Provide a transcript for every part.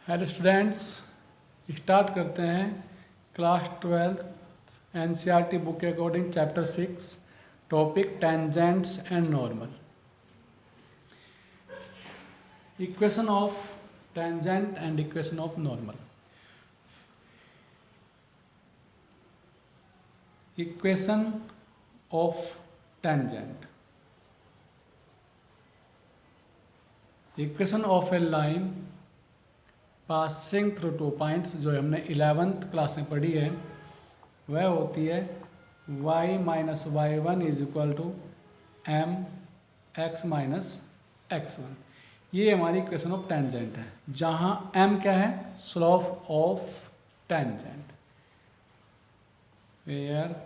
Hello students, start करते हैं class 12 NCERT book के according chapter 6 topic tangents and normal. Equation of tangent and equation of normal. Equation of tangent, equation of A line passing through two points, जो हमने 11th class में पढ़ी है, वह होती है y minus y one is equal to m x minus x one. ये हमारी इक्वेशन ऑफ टेंजेंट है, जहाँ m क्या है? Slope of tangent, where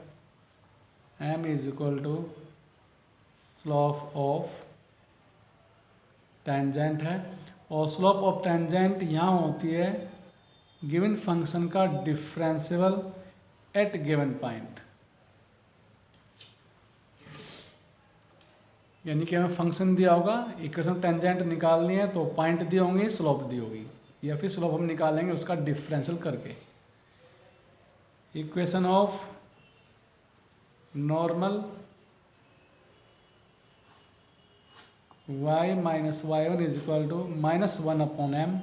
m is equal to slope of tangent है। और स्लोप ऑफ टेंजेंट यहाँ होती है गिवन फंक्शन का डिफरेंशियल एट गिवन पॉइंट, यानी कि हमें फंक्शन दिया होगा, इक्वेशन ऑफ टेंजेंट निकालनी है तो पॉइंट दिए होंगे, स्लोप दी होगी, या फिर स्लोप हम निकालेंगे उसका डिफरेंशियल करके। Equation of normal y minus y one is equal to minus one upon m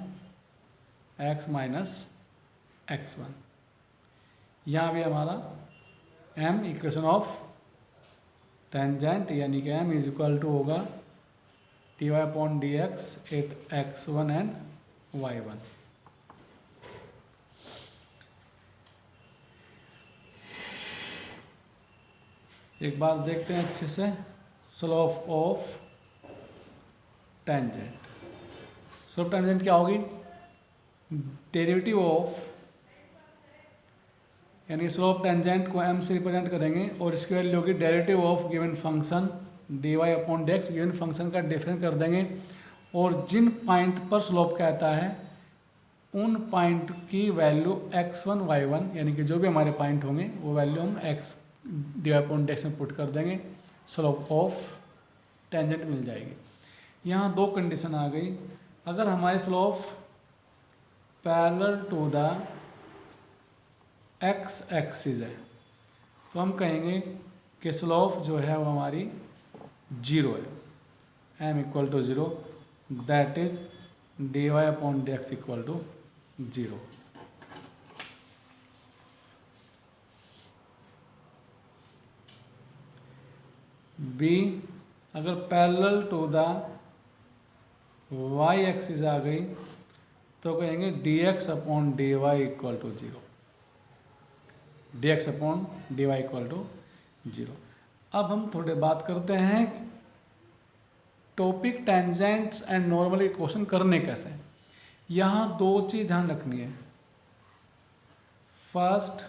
x minus x one. यहाँ भी हमारा m इक्वेशन ऑफ टेंजेंट, यानी कि m इज इक्वल टू होगा dy upon D x at x one and y one. एक बार देखते हैं अच्छे से slope of tangent. Slope tangent क्या होगी? डेरिवेटिव ऑफ, यानी स्लोप टेंजेंट को m से रिप्रेजेंट करेंगे और इसकी वैल्यू होगी derivative of given function dy upon dx। Given function का डिफरेंस कर देंगे और जिन पॉइंट पर स्लोप कहता है उन पॉइंट की वैल्यू x1 y1, यानी कि जो भी हमारे पॉइंट होंगे वो वैल्यू हम x dy अपॉन dx में पुट कर देंगे, स्लोप ऑफ टेंजेंट मिल जाएगी। यहाँ दो कंडीशन आ गई। अगर हमारी slope parallel to the x axis है तो हम कहेंगे कि स्लोप जो है वो हमारी जीरो है, m equal to zero, that is dy upon D X equal to zero. B, अगर parallel to the y axis आ गई तो कहेंगे dx upon dy equal to zero, dx upon dy equal to zero. अब हम थोड़ी बात करते हैं topic tangents and normal equation करने कैसे। यहाँ दो चीज़ ध्यान रखनी है। First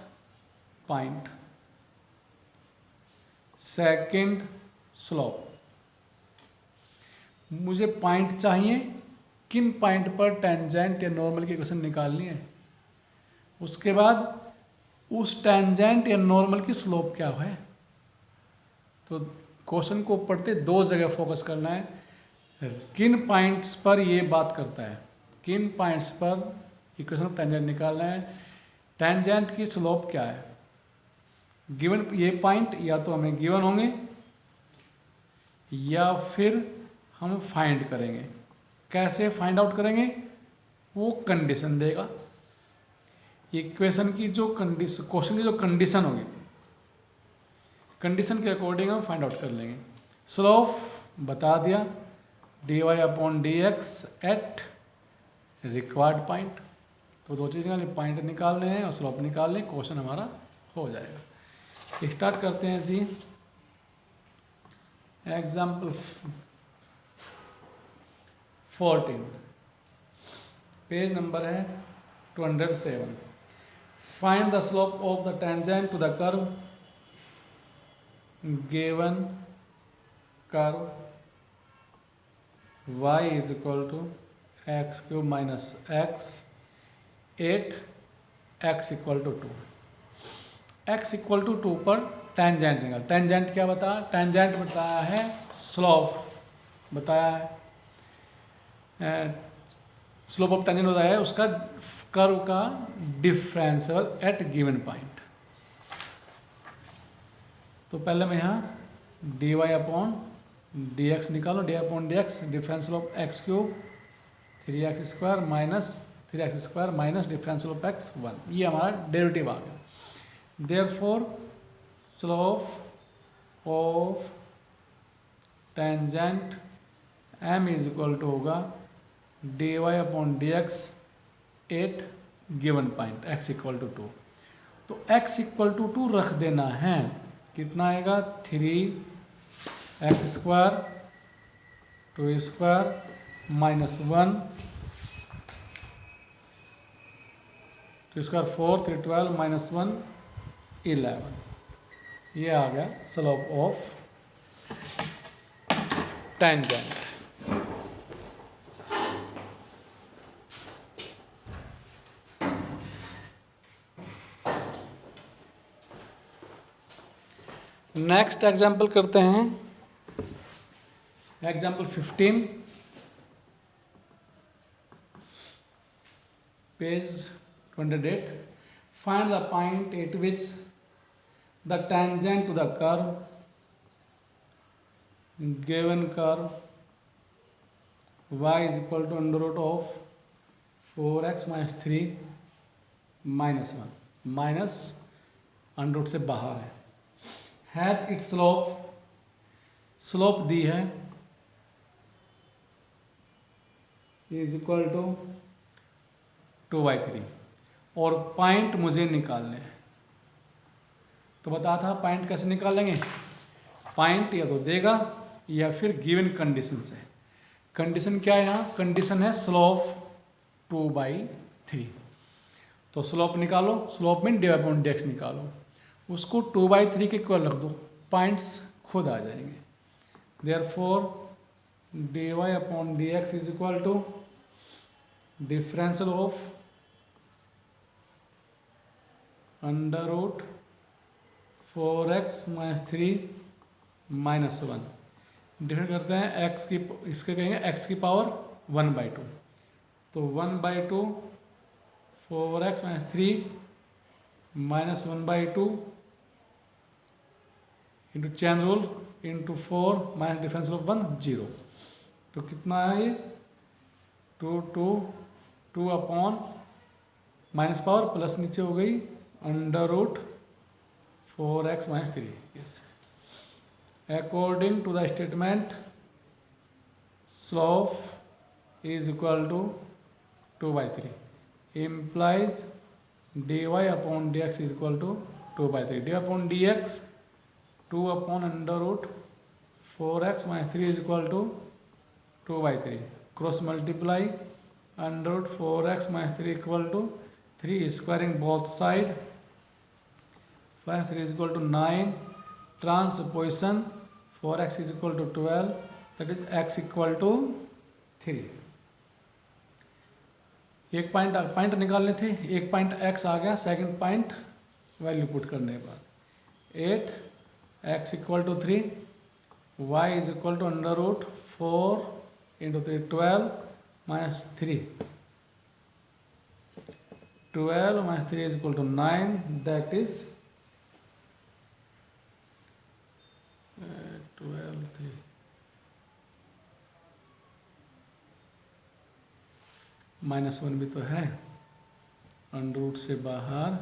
point, second slope. मुझे पॉइंट चाहिए, किन पॉइंट पर टेंजेंट या नॉर्मल की इक्वेशन निकालनी है, उसके बाद उस टेंजेंट या नॉर्मल की स्लोप क्या है। तो क्वेश्चन को पढ़ते दो जगह फोकस करना है। किन पॉइंट्स पर ये बात करता है, किन पॉइंट्स पर इक्वेशन ऑफ टेंजेंट निकालना है, टेंजेंट की स्लोप क्या है। गिवन ये पॉइंट या तो हमें गिवन होंगे या फिर हम फाइंड करेंगे। कैसे फाइंड आउट करेंगे? वो कंडीशन देगा, इक्वेशन की जो कंडीशन, क्वेश्चन की जो कंडीशन होगी, कंडीशन के अकॉर्डिंग हम फाइंड आउट कर लेंगे। स्लोप बता दिया dy upon D x at required point. तो दो चीज़ें, पॉइंट निकालने हैं और स्लोप निकालने, क्वेश्चन हमारा हो जाएगा। स्टार्ट करते हैं जी। एग्जाम्पल 14, पेज नंबर है 207। Find the slope of the tangent to the curve given curve y is equal to x cube minus x at x equal to two. X equal to two पर tangent निकाल। Tangent क्या बताया? Tangent बताया है slope, बताया है slope of tangent होता है उसका कर्व का डिफरेंशियल एट गिवन पॉइंट। तो पहले मैं यहाँ D Y upon D X निकालो, D upon D X differential of X cube 3x² minus 3x² minus differential of X 1, ये हमारा डेरिवेटिव आ गया। Therefore slope of tangent m is equal to होगा D Y upon D x at given point x equal to 2। तो x equal to 2 रख देना है, कितना आएगा 3x² 2² माइनस 1 2² 4 3 12 माइनस 1 11, ये आ गया slope of tangent. Next example करते हैं, example 15 page 28। Find the point at which the tangent to the curve given curve y is equal to under root of 4x minus 3 minus 1 minus under root से बाहर है it slope दी है is equal to 2/3 और point मुझे निकालने हैं। तो बता था पॉइंट कैसे निकालेंगे, पॉइंट या तो देगा या फिर गिवन कंडीशन से। कंडीशन क्या है यहाँ, कंडीशन है स्लोप 2/3। तो स्लोप निकालो, slope mean D upon D X निकालो, उसको 2/3 के इक्वल रख दो, पॉइंट्स खुद आ जाएंगे। Therefore d Y upon D x is equal to differential of under root 4x minus 3 minus 1, different करते हैं x की, इसके कहेंगे x की पावर 1/2। तो 1/2 4x minus 3 minus 1/2 into chain rule into 4 minus difference of 1 0। तो कितना है ये 2 अपॉन माइनस पावर प्लस नीचे हो गई under root 4x minus 3। Yes, according to the statement slope is equal to 2/3 implies dy upon dx is equal to 2/3। dy upon dx 2 upon under root 4x minus 3 is equal to 2/3। Cross multiply under root 4x minus 3 equal to 3, squaring both side 3 is equal to 9, transposition 4x is equal to 12, that is x equal to 3। एक point निकालने थे, एक point x आ गया, second point value put करने के बाद 8x equal to 3 y is equal to under root 4 into 3 12 minus 3 12 minus 3 is equal to 9, that is 12 3 -1 भी तो है अंडर रूट से बाहर,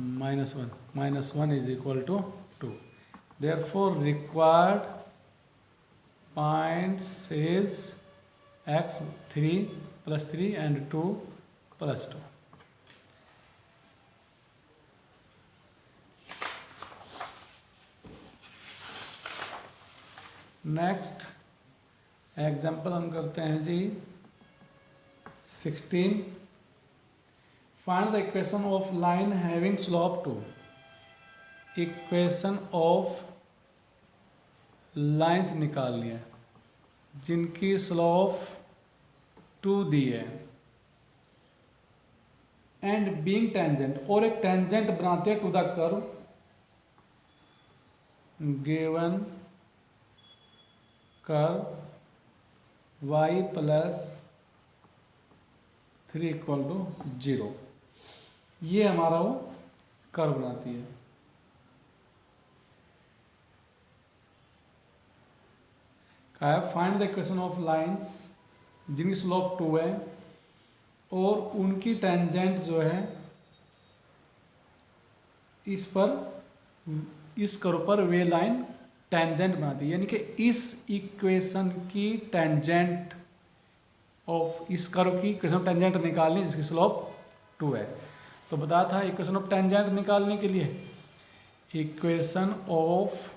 -1 is equal to 2। Therefore required points is x 3 + 3 and 2 + 2। Next example हम करते हैं जी 16। Find the equation of line having slope 2। Equation of lines निकाल लिया जिनकी स्लोप 2 दी है एंड बीइंग टेंजेंट, और एक टेंजेंट बनाते हैं to the curve given curve y + 3 equal to 0। ये हमारा वो कर्व बनाती है। क्या है, find the equation of lines जिनकी स्लोप 2 है और उनकी टेंजेंट जो है इस पर, इस कर्व पर वे लाइन टेंजेंट बनाती है, यानी कि इस इक्वेशन की टेंजेंट ऑफ, इस कर्व की इक्वेशन ऑफ टेंजेंट निकालनी जिसकी स्लोप 2 है। तो बताया था इक्वेशन ऑफ टेंजेंट निकालने के लिए इक्वेशन ऑफ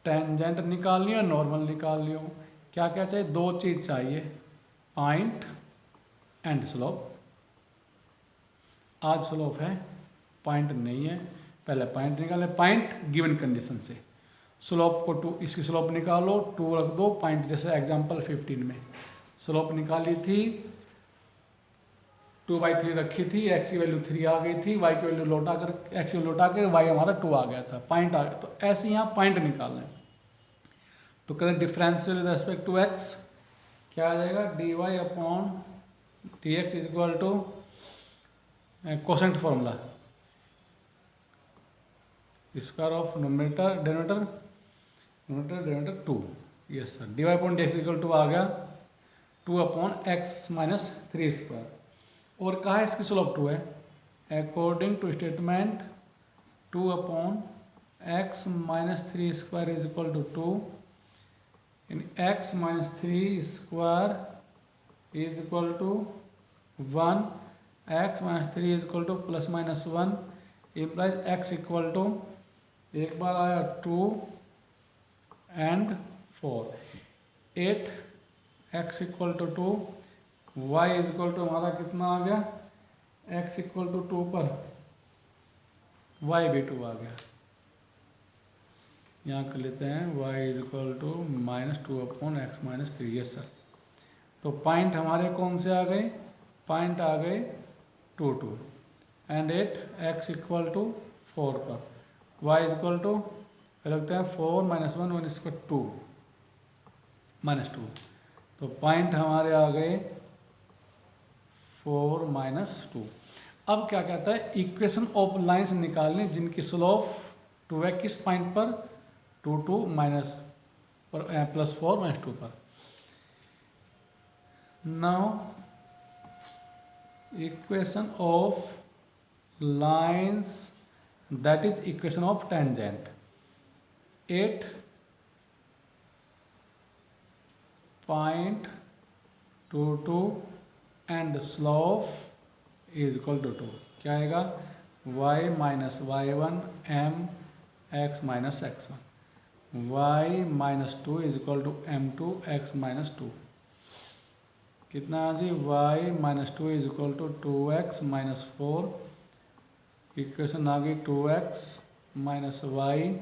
टेंजेंट निकालनी और नॉर्मल निकालनी हो क्या क्या चाहिए, दो चीज चाहिए, पॉइंट एंड स्लोप। आज स्लोप है, पॉइंट नहीं है, पहले पॉइंट निकाले, पॉइंट गिवन कंडीशन से। स्लोप को 2, इसकी स्लोप निकालो, 2 रख दो, पॉइंट जैसे एग्जांपल 15 में स्लोप निकाली थी, 2/3 रखी थी, x की वैल्यू 3 आ गई थी, y की वैल्यू लौटा कर, x की वैल्यू लौटा कर y हमारा 2 आ गया था, पॉइंट आ गया। तो ऐसे यहाँ पॉइंट निकालना है तो करें differential with respect to x, क्या आ जाएगा, dy upon dx is equal to quotient formula, square of numerator denominator 2, yes sir, dy upon dx equal to आ गया 2 अपॉन x माइनस 3 स्क्वायर। और कहा है इसकी स्लोप 2 है, according to statement 2 upon x minus 3 square is equal to 2, in x minus 3 square is equal to 1, x minus 3 is equal to plus minus 1, implies x equal to, एक बार आया 2 and 4, 8, x equal to 2, y is equal to हमारा कितना आ गया, x equal to 2 पर y भी 2 आ गया, यहाँ कर लेते हैं y is equal to -2 upon x minus 3, yes sir. तो पॉइंट हमारे कौन से आ गए, पॉइंट आ गए 2 2 एंड 8, x इक्वल टू 4 पर, y इज इक्वल टू रखते हैं 4 माइनस 1 1 इसका 2 -2, तो पॉइंट हमारे आ गए 4 -2। अब क्या कहता है, इक्वेशन ऑफ लाइंस निकालने जिनकी स्लोप 2 है, किस पॉइंट पर, 2 2 माइनस पर प्लस 4 -2 पर। Now equation of lines that is equation of tangent, 8 point 2 2 and slope is equal to 2, क्या आएगा, y minus y1 m x minus x1, y minus 2 is equal to m2 x minus 2, कितना है जी, y minus 2 is equal to 2x minus 4, equation आ गई 2x minus y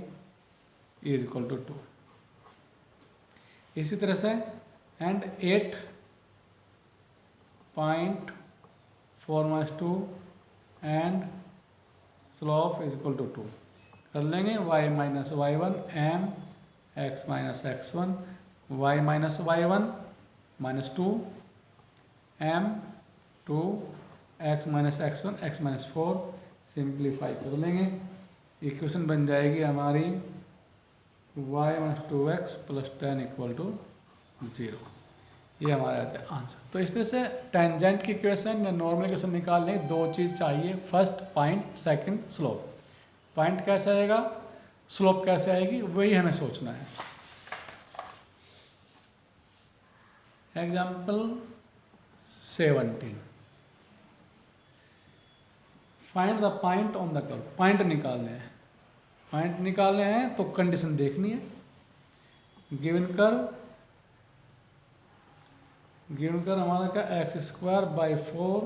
is equal to 2। इसी तरह से and 8 point 4 minus 2 and slope is equal to 2 कर लेंगे, y minus y1 m x minus x1, y minus y1 minus 2 m 2 x minus x1 x minus 4, simplify कर लेंगे, equation बन जाएगी हमारी y minus 2x plus 10 equal to 0। ये हमारा आता है आंसर। तो इस तरह से टेंजेंट की इक्वेशन या नॉर्मल इक्वेशन निकालने दो चीज़ चाहिए, first point, second slope. Point कैसे आएगा, स्लोप कैसे आएगी, वही हमें सोचना है। Example 17, find the point on the curve. Point निकालने हैं, पॉइंट निकालने हैं तो कंडीशन देखनी है, गिवन कर्व हमारा क्या, x²/4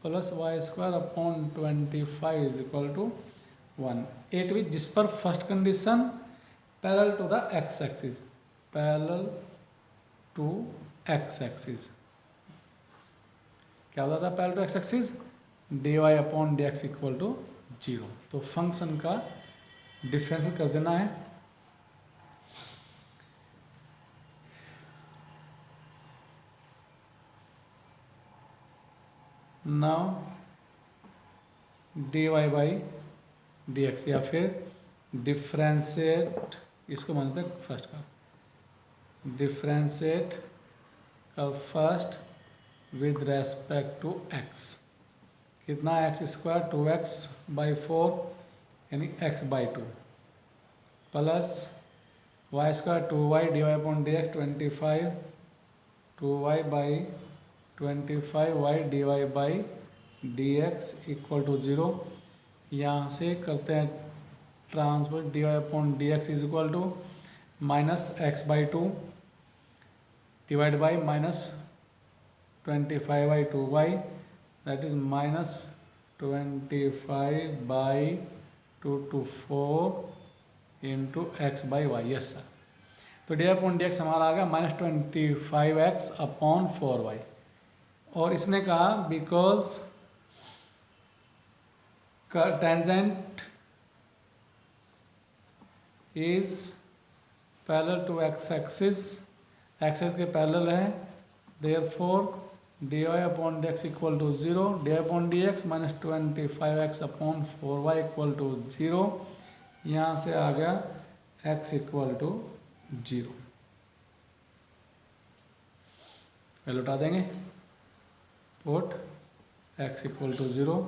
plus y² upon 25 is equal to 1, 8 which जिस पर first condition parallel to the x axis, parallel to x axis, क्या होता था parallel to x axis, dy upon dx equal to 0। तो फंक्शन का difference कर देना है, now D Y by D x, या फिर डिफ्रेंशिएट, इसको मानते हैं फर्स्ट का, डिफ्रेंशिएट का first with respect to x. कितना एक्स स्क्वायर 2x/4 यानी x/2 plus y square 2y dy/dx 25 2y/25y dy/dx equal to 0। यहाँ से करते हैं transfer dy/dx is equal to -x/2 divide by -25/2y that is -25/2 to 4 into x/y। Yes sir, तो dy/dx हमारा आ गया -25x/4y। और इसने कहा because tangent is parallel to x axis, x axis के पैरेलल है, therefore dy/dx equal to 0, dy/dx -25x/4y equal to 0। यहाँ से आ गया x इक्वल टू 0। वैल्यू उठा देंगे, put x equal to 0,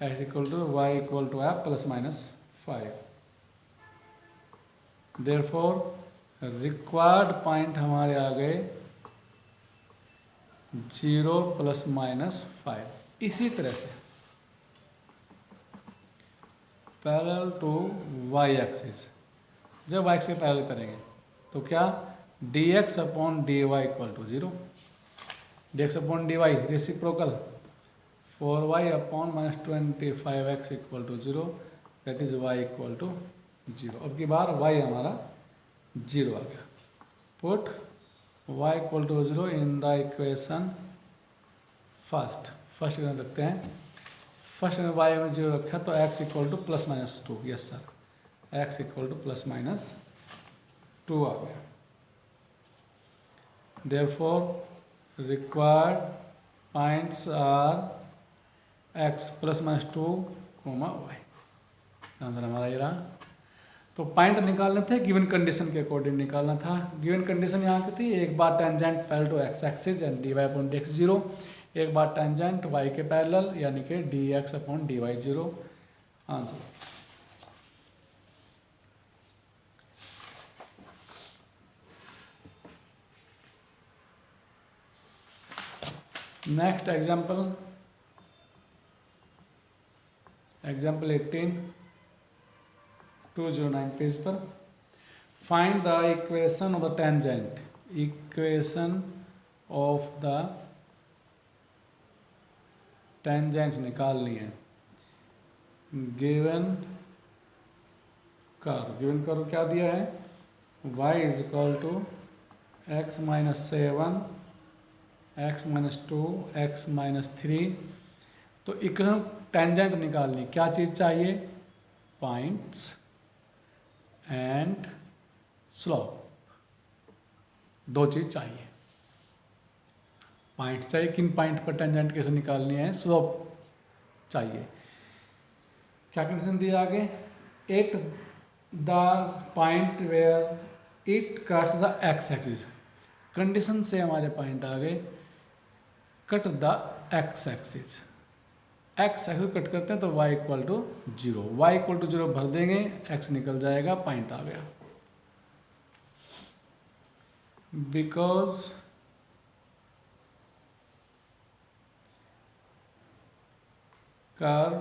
x equal to y equal to f ±5। Therefore required point हमारे आ गए 0 ±5। इसी तरह से पैरेलल टू y एक्सिस, जब y एक्सिस से पैरेलल करेंगे तो क्या dx/dy equal to 0, dx/dy reciprocal 4y/-25x equal to 0 that is y equal to 0। अब की बार y हमारा 0 आ गया, put y equal to 0 in the equation first रखते हैं, फर्स्ट में y में 0 रखा तो x equal to +-2। Yes sir, x equal to +-2 आ गया। Therefore required points are x +-2, y। Answer हमारा ये रहा। तो पॉइंट निकालने थे गिवन कंडीशन के अकॉर्डिंग निकालना था। गिवन कंडीशन यहाँ की थी, एक बार tangent parallel to x axis and dy/dx 0, एक बार टेंजेंट y के पैरेलल यानी कि dx/dy 0। Answer next example 18 209 page पर। Find the equation of the tangent, equation of the tangent निकालनी है। गिवन कर्व क्या दिया है, y is equal to x -7 x -2 x -3। तो इक्वेशन टेंजेंट निकालनी, क्या चीज़ चाहिए, पॉइंट्स एंड स्लोप, दो चीज़ चाहिए। पॉइंट चाहिए, किन पॉइंट पर टेंजेंट कैसे निकालनी है, स्लोप चाहिए। क्या कंडीशन दिया आगे, at the point where it cuts the x axis. Condition से हमारे पॉइंट आ गए cut the x axis, x axis cut करते हैं तो y equal to 0, y equal to 0 भर देंगे, x निकल जाएगा, पॉइंट आ गया। Because curve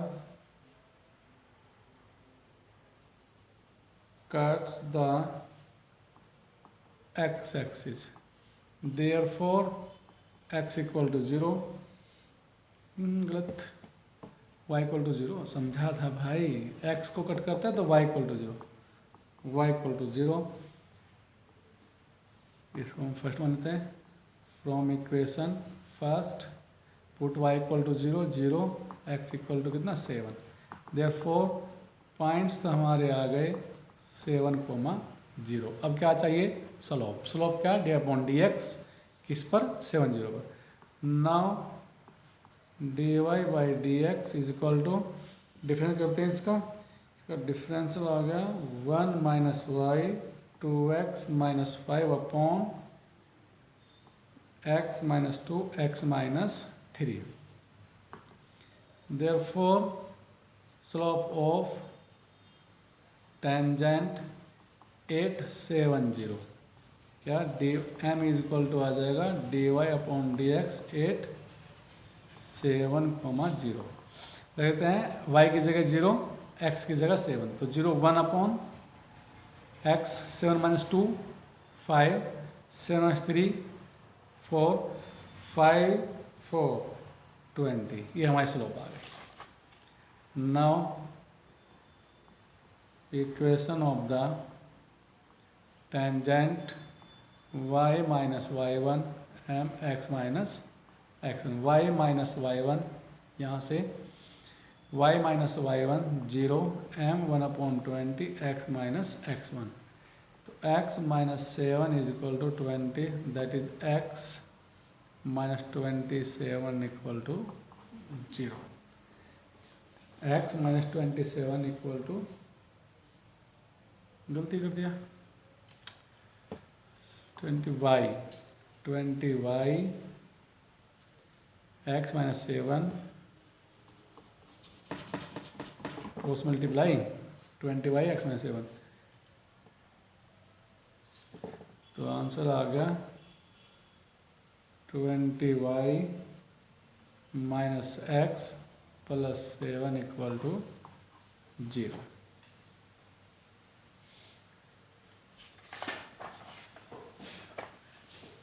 cuts the x axis, therefore x equal to 0। गलत, y इक्वल टू 0 समझा था भाई, x को कट करता है तो y equal to 0, y equal to 0। इसको हम फर्स्ट मानते हैं, from equation first put y equal to 0 0 x equal to कितना 7। देयरफॉर पॉइंट्स तो हमारे आ गए 7, 0। अब क्या चाहिए, स्लोप। स्लोप क्या, dy/dx किस पर, 7 0 पर। Now D Y by D x is equal to, difference करते हैं इसका डिफरेंशियल आ गया 1 minus Y 2x minus 5 upon x minus 2 x minus 3। Therefore slope of tangent 870 क्या D M is equal to आ जाएगा D Y upon D X 8 7, 0 लेते हैं y की जगह 0 x की जगह 7 तो 0 1 अपॉन x 7 माइनस 2 5 7 माइनस 3 4 5 4 20 ये हमारी स्लोप आ गई। Now equation of the tangent y minus y1 m x minus x1 y minus y1 यहाँ से y minus y1 0 m 1 upon 20 x minus x1 तो x minus 7 is equal to 20 that is x minus 27 equal to 0 x minus 27 equal to गलती कर दिया 20y x minus 7 cross multiply 20y x minus 7 तो answer आ गया 20y minus x plus 7 equal to 0।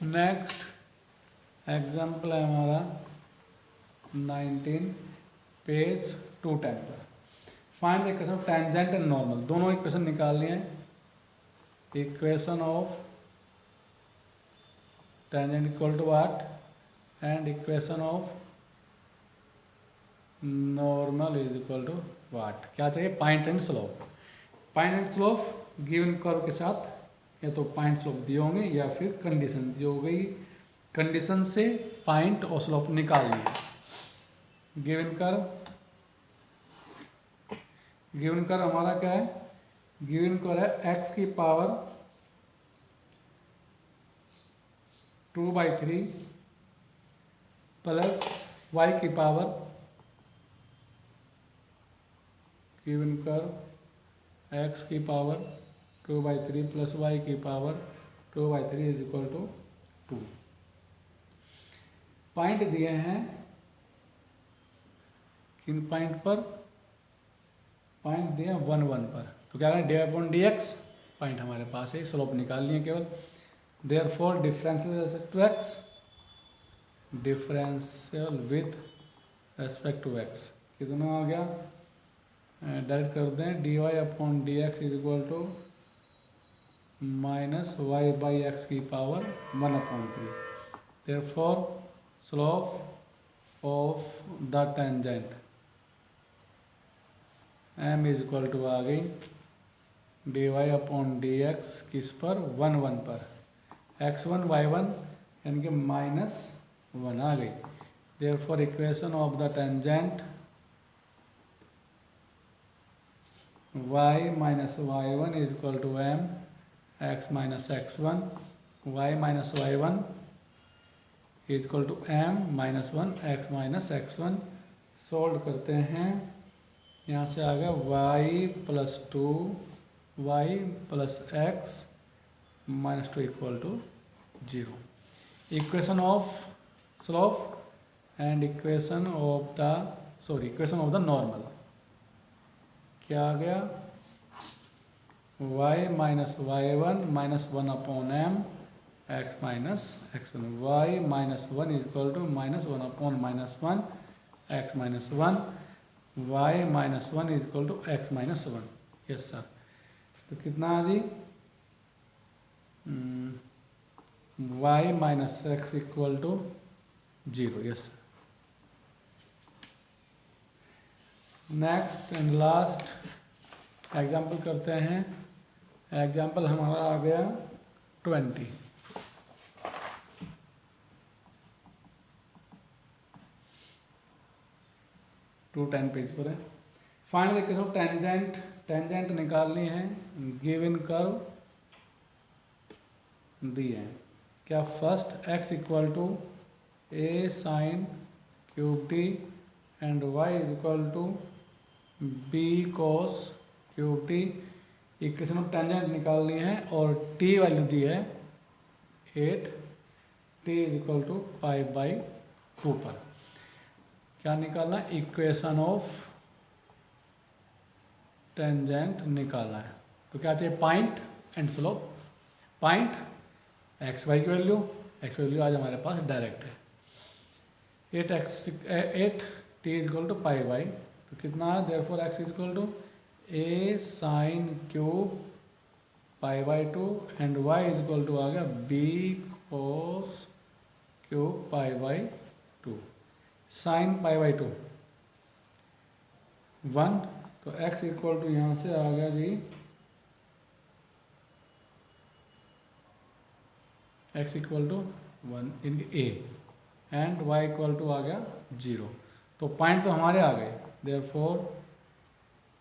Next example है हमारा 19 page 210 पर। Find the equation of tangent and normal, दोनों इक्वेशन निकालनी है। Equation of tangent equal to what and equation of normal is equal to what. क्या चाहिए? Point and slope. Point and slope given curve के साथ या तो पॉइंट स्लोप दिए होंगे या फिर कंडीशन दी हो गई, कंडीशन से पॉइंट और स्लोप निकाल लिए। गिवन कर्व हमारा क्या है? गिवन कर्व है x की पावर 2/3 प्लस y की पावर, गिवन कर्व x की पावर 2/3 प्लस y की power 2/3 is equal to 2। Point दिए हैं, किन पॉइंट पर? पॉइंट दिए हैं 1 1 पर। तो क्या करें? D upon D X point हमारे पास है, स्लोप निकाल लिए केवल। Therefore differential to X, differential with respect to x कितना आ गया? डायरेक्ट कर दें, D Y upon D x is equal to minus Y by X की power 1/3। Therefore slope of the tangent m is equal to आ गई D Y upon D x किस पर? 1 1 पर। x1 y1 यानी कि -1 आ गई। Therefore equation of the tangent y minus y1 is equal to m x minus x1, y minus y1 is equal to m -1 x minus x1। Solve करते हैं, यहाँ से आ गया y plus 2 y plus x minus 2 equal to 0। Equation of slope and equation of the normal क्या आ गया? y minus y1 minus 1 upon m x minus x1, y minus 1 is equal to -1 upon -1 x minus 1, y minus 1 is equal to x minus 1। Yes sir. तो कितना आ जी? y minus x equal to 0। Yes sir. Next and last example करते हैं। Example हमारा आ गया 20। 210 page पर है। Find the equation of tangent, tangent निकालनी है गिवन कर्व दिए हैं। क्या first x equal to a sine cube t and y is equal to b cos cube t. Equation of tangent निकालनी है और t वैल्यू दी है 8, t is equal to pi by 2 पर। क्या निकालना है? इक्वेशन ऑफ टेंजेंट निकालना है। तो क्या चाहिए? Point and slope. Point X Y की वैल्यू आज हमारे पास डायरेक्ट है। 8 T is equal to pi by, तो कितना है? Therefore X is equal to A sine cube pi by 2 and Y is equal to आ गया B cos cube pi by 2। Sine pi by 2 1, तो x इक्वल टू यहाँ से आ गया जी x इक्वल टू 1 इनके a and y equal to आ गया 0। तो पॉइंट तो हमारे आ गए, देयरफॉर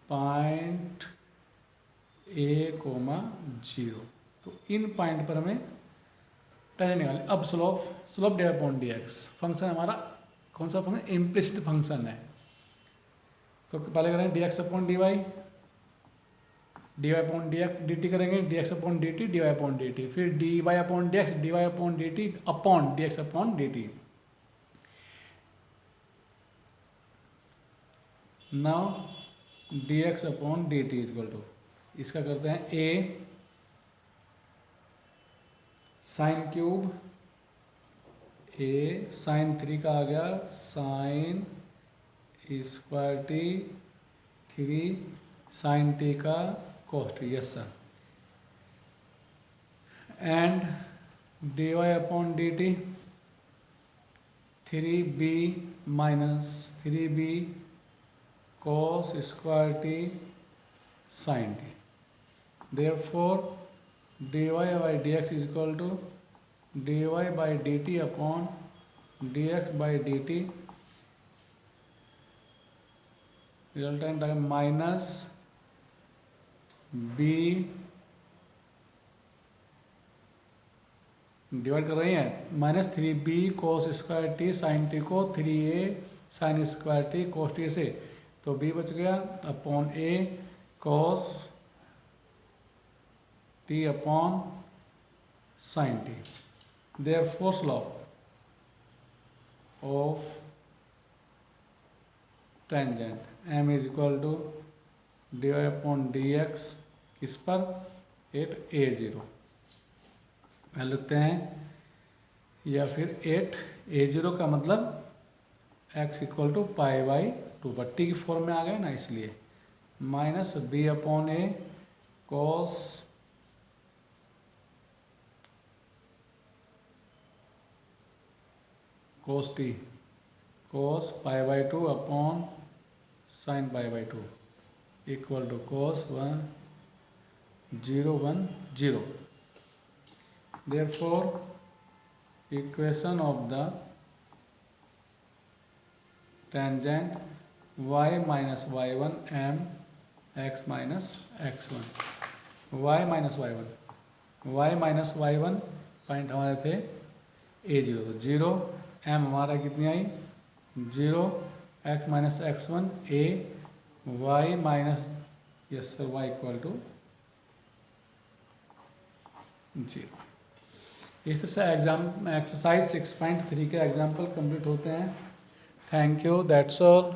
पॉइंट a, 0। तो इन पॉइंट पर हमें टेंजेंट निकालें। अब slope D upon D x function हमारा कौन सा फंक्शन? इम्प्लिसिट फंक्शन है। तो पहले करेंगे D X upon D Y, D Y upon D X D T करेंगे, D X upon D T, D Y upon D T, फिर D Y upon D X, D Y upon D T upon D X upon D T. Now D X upon D T is equal to, इसका करते हैं A sine cube, A sine 3 का आ गया sine square T 3 sign T का cos t, yes sir. And d Y upon D t 3b minus 3b cos square t sine t. Therefore d Y by D x is equal to d Y by d T upon D x by d t, resultant है minus b divide कर रही हैं minus 3b cos square t sine t को 3a sine square t cos t से, तो b बच गया upon a cos t upon sine t. Therefore slope of tangent m is equal to d Y upon D x, किस पर? 8a0 लिखते हैं, या फिर 8a0 का मतलब x equal to pi by 2 पर टी की फॉर्म में आ गए ना, इसलिए minus b upon a cos cos t cos pi by 2 upon sine pi by 2 equal to cos 1 0 1 0। Therefore, equation of the tangent y minus y1 m x minus x1, y minus y1 point हमारे थे a0, तो 0 m हमारा कितनी आई? 0 x minus x1 a y minus yes sir y equal to 0। इस तरह से exam exercise 6.3 के एग्जाम्पल कंप्लीट होते हैं। Thank you, that's all.